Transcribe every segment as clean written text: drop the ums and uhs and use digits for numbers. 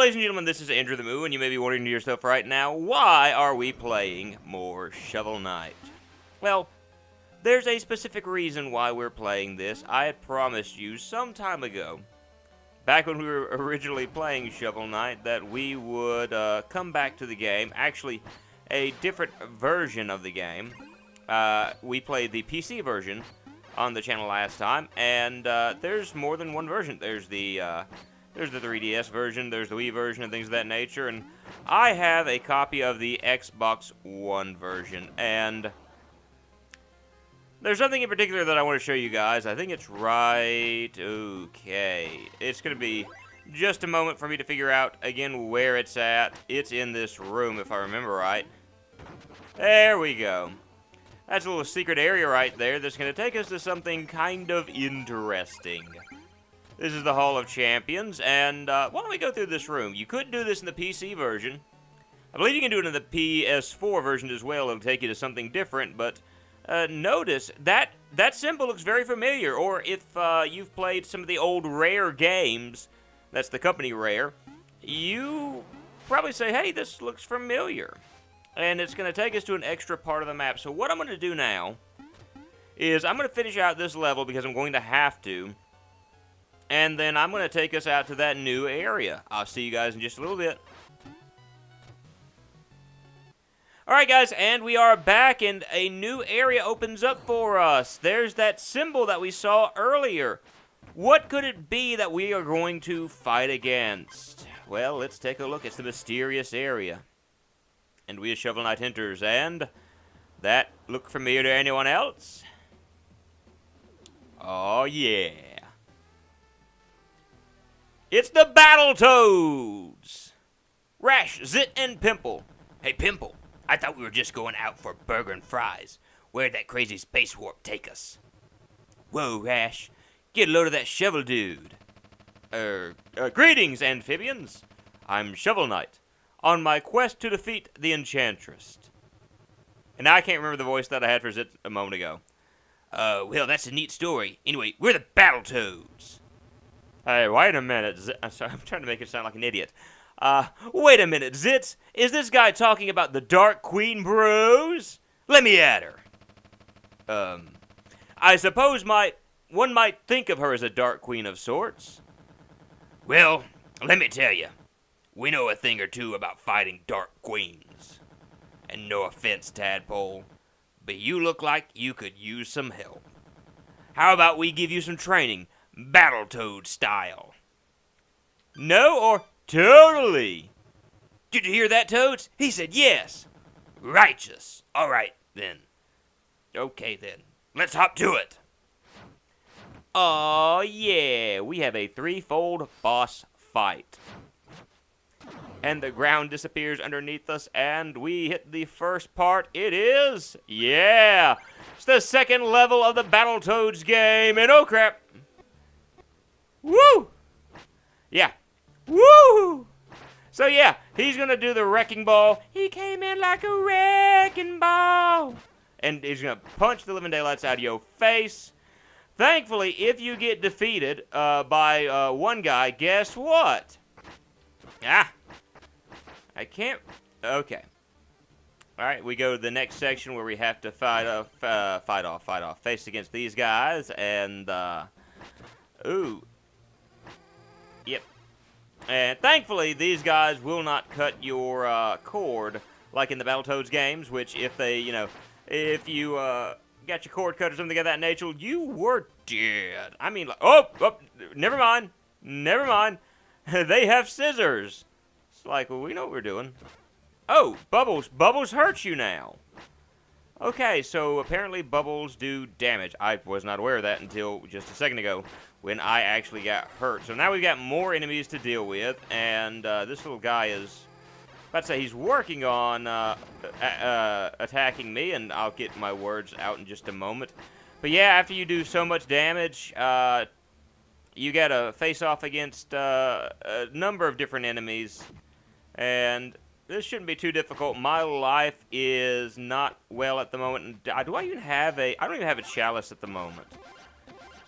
ladies and gentlemen, this is Andrew the Moo, and you may be wondering to yourself right now, why are we playing more Shovel Knight? Well, there's a specific reason why we're playing this. I had promised you some time ago, back when we were originally playing Shovel Knight, that we would come back to the game. Actually, a different version of the game. We played the PC version on the channel last time, and there's more than one version. There's the 3DS version, there's the Wii version, and things of that nature, and I have a copy of the Xbox One version, and there's something in particular that I want to show you guys. I think it's right. Okay. It's going to be just a moment for me to figure out, again, where it's at. It's in this room, if I remember right. There we go. That's a little secret area right there that's going to take us to something kind of interesting. This is the Hall of Champions, and why don't we go through this room? You could do this in the PC version. I believe you can do it in the PS4 version as well. It'll take you to something different, but notice that symbol looks very familiar. Or if you've played some of the old Rare games, that's the company Rare, you probably say, hey, this looks familiar. And it's going to take us to an extra part of the map. So what I'm going to do now is I'm going to finish out this level because I'm going to have to. And then I'm going to take us out to that new area. I'll see you guys in just a little bit. Alright guys, and we are back, and a new area opens up for us. There's that symbol that we saw earlier. What could it be that we are going to fight against? Well, let's take a look. It's the mysterious area. And we as Shovel Knight enters, and that look familiar to anyone else? Oh yeah. It's the Battletoads! Rash, Zit, and Pimple. Hey, Pimple, I thought we were just going out for burger and fries. Where'd that crazy space warp take us? Whoa, Rash, get a load of that shovel dude. Greetings, amphibians. I'm Shovel Knight, on my quest to defeat the Enchantress. And now I can't remember the voice that I had for Zit a moment ago. Well, that's a neat story. Anyway, we're the Battletoads. Hey, wait a minute, Zit. I'm sorry, I'm trying to make it sound like an idiot. Wait a minute, Zitz. Is this guy talking about the Dark Queen Bros? Let me at her. I suppose one might think of her as a Dark Queen of sorts. Well, let me tell you, we know a thing or two about fighting Dark Queens. And no offense, Tadpole, but you look like you could use some help. How about we give you some training, Battletoad style? No or totally? Did you hear that, Toads? He said yes. Righteous. All right, then. Okay, then. Let's hop to it. Oh yeah, we have a threefold boss fight. And the ground disappears underneath us, and we hit the first part. It is, yeah, it's the second level of the Battletoads game, and oh crap. Woo! Yeah. Woo! So yeah, he's gonna do the wrecking ball. He came in like a wrecking ball. And he's gonna punch the living daylights out of your face. Thankfully, if you get defeated by one guy, guess what? Ah! I can't... Okay. Alright, we go to the next section where we have to fight off, face against these guys, and, ooh. Yep. And thankfully, these guys will not cut your cord like in the Battletoads games, which if they, if you got your cord cut or something of that nature, you were dead. I mean, like, oh, never mind. They have scissors. It's like, well, we know what we're doing. Oh, Bubbles. Bubbles hurts you now. Okay, so apparently Bubbles do damage. I was not aware of that until just a second ago when I actually got hurt. So now we've got more enemies to deal with, and this little guy is, about to say, he's working on attacking me, and I'll get my words out in just a moment. But yeah, after you do so much damage, you got to face off against a number of different enemies, and this shouldn't be too difficult. My life is not well at the moment. Do I even have I don't even have a chalice at the moment.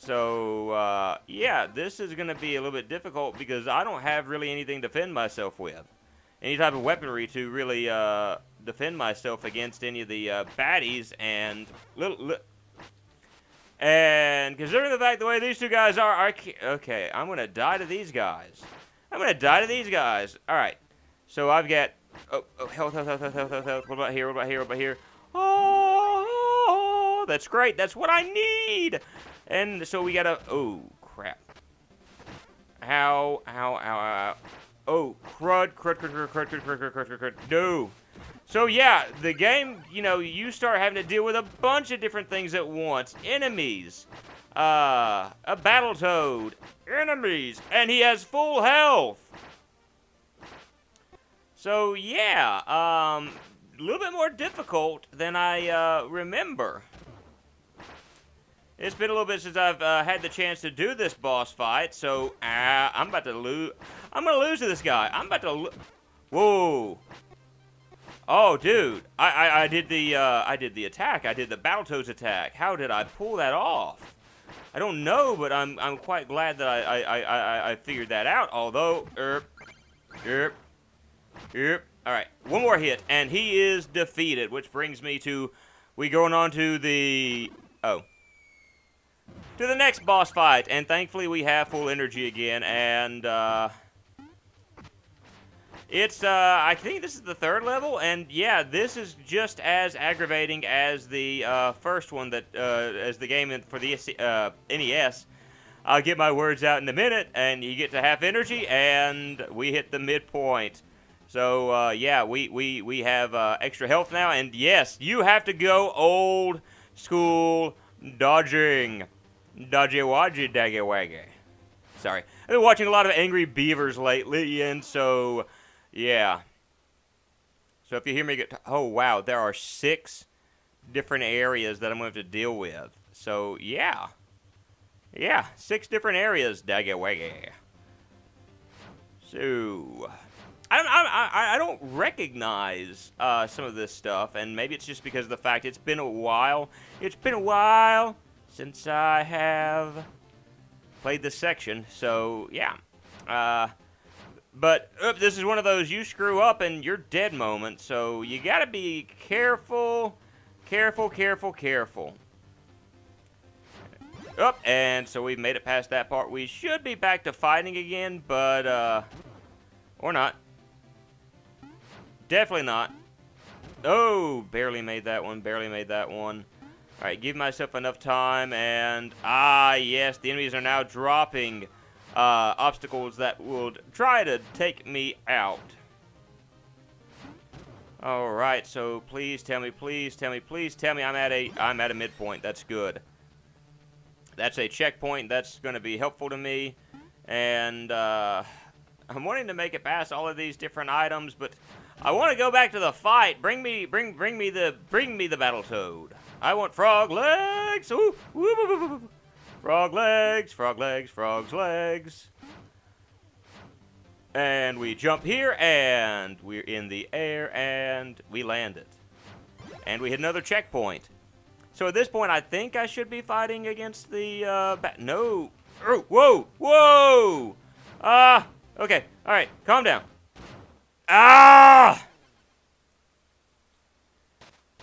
So, yeah, this is going to be a little bit difficult because I don't have really anything to defend myself with. Any type of weaponry to really defend myself against any of the baddies. And considering the fact the way these two guys are, okay, I'm going to die to these guys. I'm going to die to these guys. All right. So I've got, health. What about here? What about here? What about here? Oh, that's great. That's what I need. And so we gotta, oh, crap. Ow. Oh, crud. No. So, yeah, the game, you know, you start having to deal with a bunch of different things at once. Enemies. A Battletoad. Enemies. And he has full health. So, yeah, a little bit more difficult than I remember. It's been a little bit since I've had the chance to do this boss fight, so I'm about to lose. I'm gonna lose to this guy. I'm about to. Whoa! Oh, dude, I did the attack. I did the Battletoads attack. How did I pull that off? I don't know, but I'm quite glad that I figured that out. Although, All right, one more hit, and he is defeated, which brings me to going on to the to the next boss fight, and thankfully we have full energy again, and it's I think this is the 3rd level, and yeah, this is just as aggravating as the first one that as the game for the NES. I'll get my words out in a minute, and you get to half energy, and we hit the midpoint. So yeah, we have extra health now, and yes, you have to go old school dodging. Dodgy-wodgy, daggy-waggy. Sorry. I've been watching a lot of Angry Beavers lately, and so, yeah. So if you hear me get... Oh, wow. There are 6 different areas that I'm going to have to deal with. So, yeah. Yeah, 6 different areas, daggy-waggy. So... I don't recognize some of this stuff, and maybe it's just because of the fact it's been a while. It's been a while since I have played this section, so yeah. But this is one of those you screw up and you're dead moments, so you gotta be careful. And so we've made it past that part. We should be back to fighting again, but, or not. Definitely not. Oh, barely made that one. Alright, give myself enough time, and yes, the enemies are now dropping obstacles that will try to take me out. Alright, so please tell me I'm at a midpoint. That's good. That's a checkpoint. That's going to be helpful to me, and I'm wanting to make it past all of these different items, but I want to go back to the fight. Bring me the Battletoad. I want frog legs. Ooh, woo, woo, woo, woo. Frog's legs. And we jump here, and we're in the air, and we land it. And we hit another checkpoint. So at this point, I think I should be fighting against the no. Oh, whoa. Okay. All right. Calm down.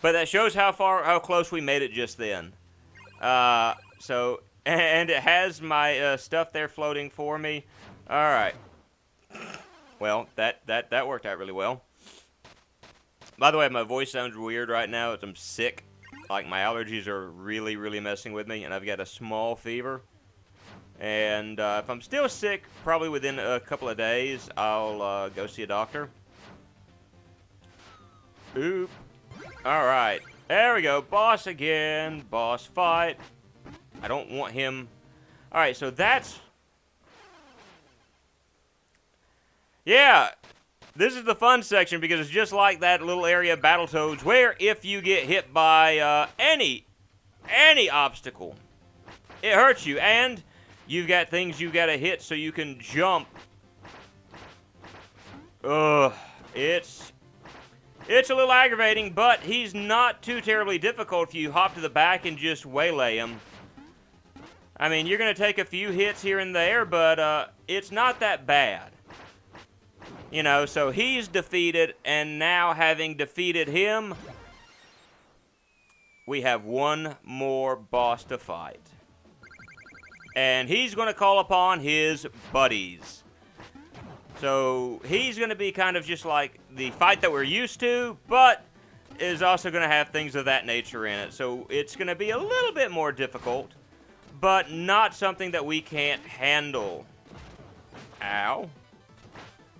But that shows how close we made it just then. So, and it has my stuff there floating for me. All right. Well, that worked out really well. By the way, my voice sounds weird right now. I'm sick. Like, my allergies are really, really messing with me, and I've got a small fever. And if I'm still sick, probably within a couple of days, I'll go see a doctor. Oop. Alright. There we go. Boss again. Boss fight. I don't want him. Alright, so that's... Yeah. This is the fun section because it's just like that little area of Battletoads where if you get hit by any obstacle, it hurts you. And you've got things you got to hit so you can jump. It's a little aggravating, but he's not too terribly difficult if you hop to the back and just waylay him. I mean, you're going to take a few hits here and there, but it's not that bad. You know, so he's defeated, and now having defeated him, we have one more boss to fight. And he's going to call upon his buddies. So he's going to be kind of just like the fight that we're used to, but is also going to have things of that nature in it. So it's going to be a little bit more difficult, but not something that we can't handle. Ow.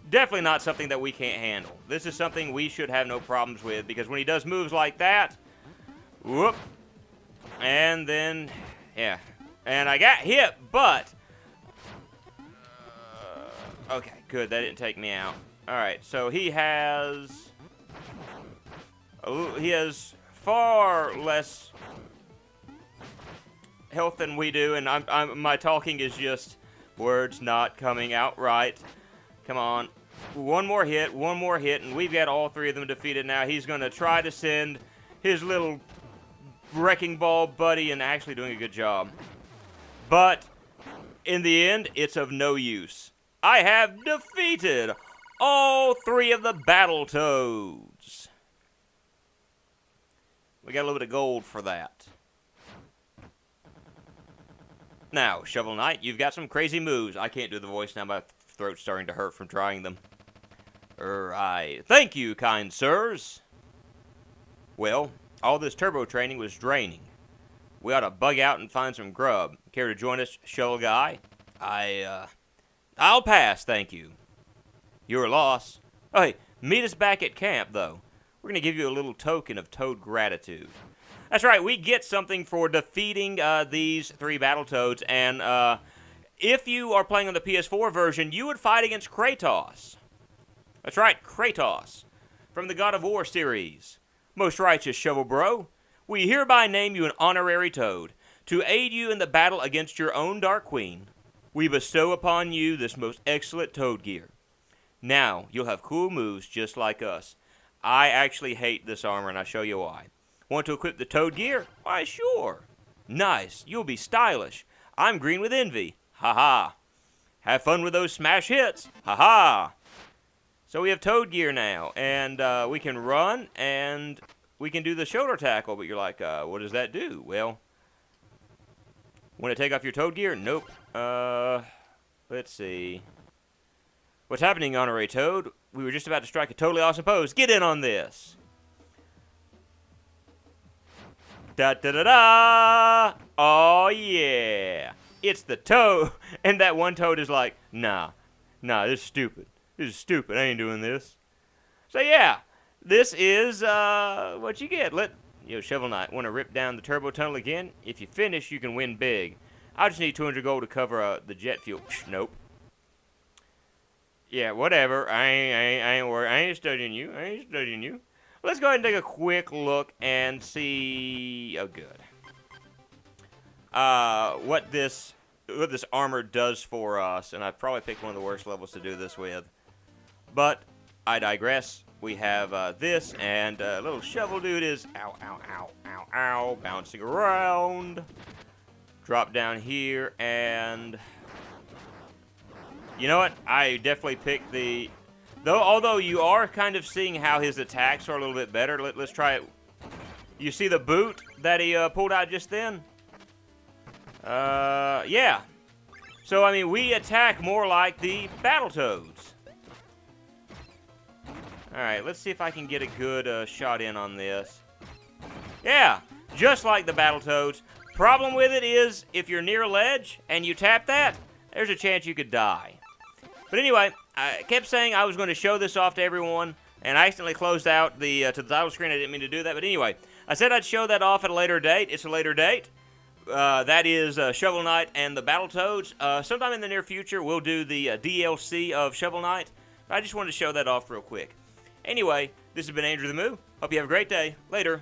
Definitely not something that we can't handle. This is something we should have no problems with, because when he does moves like that, whoop, and then, yeah. And I got hit, but, okay, good, that didn't take me out. All right, so he has far less health than we do, and my talking is just words not coming out right. Come on, one more hit, and we've got all three of them defeated now. He's going to try to send his little wrecking ball buddy, and actually doing a good job. But in the end, it's of no use. I have defeated all three of the Battletoads. We got a little bit of gold for that. Now, Shovel Knight, you've got some crazy moves. I can't do the voice now. My throat's starting to hurt from trying them. Right. Thank you, kind sirs. Well, all this turbo training was draining. We ought to bug out and find some grub. Care to join us, Shovel Guy? I'll pass, thank you. Your loss. Oh, hey, meet us back at camp, though. We're going to give you a little token of Toad gratitude. That's right, we get something for defeating these three Battletoads, and if you are playing on the PS4 version, you would fight against Kratos. That's right, Kratos, from the God of War series. Most righteous Shovel Bro, we hereby name you an honorary Toad. To aid you in the battle against your own Dark Queen, we bestow upon you this most excellent Toad gear. Now, you'll have cool moves just like us. I actually hate this armor, and I'll show you why. Want to equip the Toad gear? Why, sure. Nice, you'll be stylish. I'm green with envy. Ha-ha. Have fun with those smash hits. Ha-ha. So we have Toad gear now, and we can run, and we can do the shoulder tackle, but you're like, what does that do? Well, want to take off your Toad gear? Nope. Let's see. What's happening, Honorary Toad? We were just about to strike a totally awesome pose. Get in on this. Da-da-da-da! Oh, yeah. It's the Toad. And that one Toad is like, nah, this is stupid. This is stupid. I ain't doing this. So, yeah. This is what you get. Shovel Knight, want to rip down the turbo tunnel again? If you finish, you can win big. I just need 200 gold to cover the jet fuel. Nope. Yeah, whatever. I ain't worried. I ain't studying you. Let's go ahead and take a quick look and see. Oh, good. What this armor does for us, and I've probably picked one of the worst levels to do this with. But I digress. We have this, and little shovel dude is ow, bouncing around. Drop down here, and you know what? I definitely picked the. Although you are kind of seeing how his attacks are a little bit better. Let's try it. You see the boot that he pulled out just then? Yeah. So, I mean, we attack more like the Battletoads. Alright, let's see if I can get a good shot in on this. Yeah, just like the Battletoads. Problem with it is, if you're near a ledge and you tap that, there's a chance you could die. But anyway, I kept saying I was going to show this off to everyone, and I accidentally closed out the to the title screen. I didn't mean to do that, but anyway, I said I'd show that off at a later date. It's a later date. That is Shovel Knight and the Battletoads. Sometime in the near future, we'll do the DLC of Shovel Knight. I just wanted to show that off real quick. Anyway, this has been Andrew the Moo. Hope you have a great day. Later.